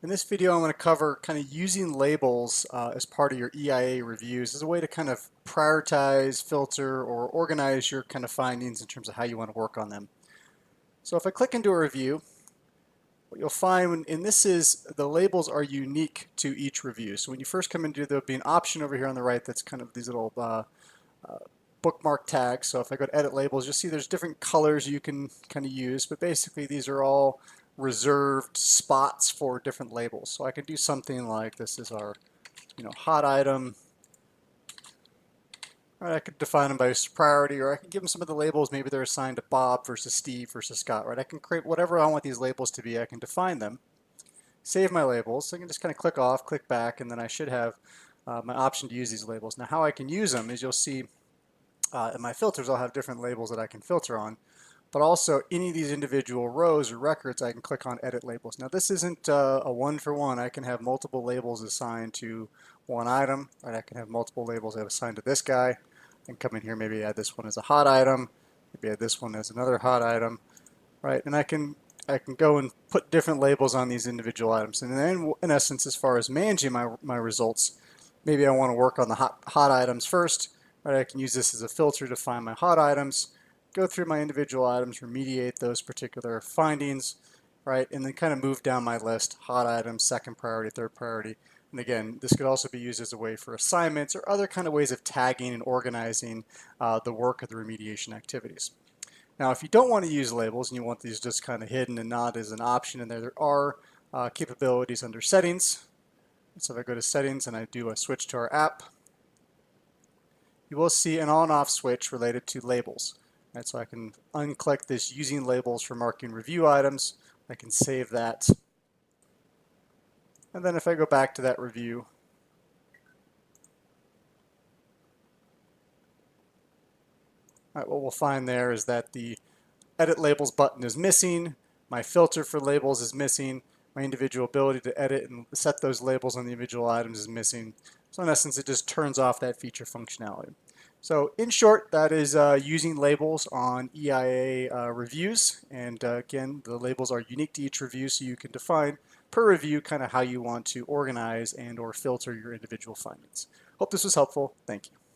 In this video, I'm going to cover kind of using labels as part of your EIA reviews as a way to kind of prioritize, filter, or organize your kind of findings in terms of how you want to work on them. So if I click into a review, what you'll find, and this is the labels are unique to each review. So when you first come into, there'll be an option over here on the right that's kind of these little bookmark tags. So if I go to edit labels, you'll see there's different colors you can kind of use, but basically these are all reserved spots for different labels. So I can do something like this is our hot item. Right, I could define them by priority, or I can give them some of the labels. Maybe they're assigned to Bob versus Steve versus Scott. Right, I can create whatever I want these labels to be. I can define them, save my labels. So I can just kind of click off, click back, and then I should have my option to use these labels. Now how I can use them is you'll see in my filters, I'll have different labels that I can filter on, but also any of these individual rows or records, I can click on edit labels. Now this isn't a one-for-one. I can have multiple labels assigned to one item, right? I can have multiple labels assigned to this guy. I can come in here, maybe add this one as a hot item, maybe add this one as another hot item, right? And I can go and put different labels on these individual items. And then in essence, as far as managing my results, maybe I want to work on the hot items first. Right, I can use this as a filter to find my hot items, go through my individual items, remediate those particular findings, right, and then kind of move down my list, hot items, second priority, third priority. And again, this could also be used as a way for assignments or other kind of ways of tagging and organizing the work of the remediation activities. Now, if you don't want to use labels and you want these just kind of hidden and not as an option in there, there are capabilities under settings. So if I go to settings and I do a switch to our app, you will see an on-off switch related to labels. Right, so I can unclick this using labels for marking review items. I can save that. And then if I go back to that review, right, what we'll find there is that the edit labels button is missing. My filter for labels is missing. My individual ability to edit and set those labels on the individual items is missing. So in essence, it just turns off that feature functionality. So in short, that is using labels on EIA reviews. And again, the labels are unique to each review, so you can define per review kind of how you want to organize and or filter your individual findings. Hope this was helpful. Thank you.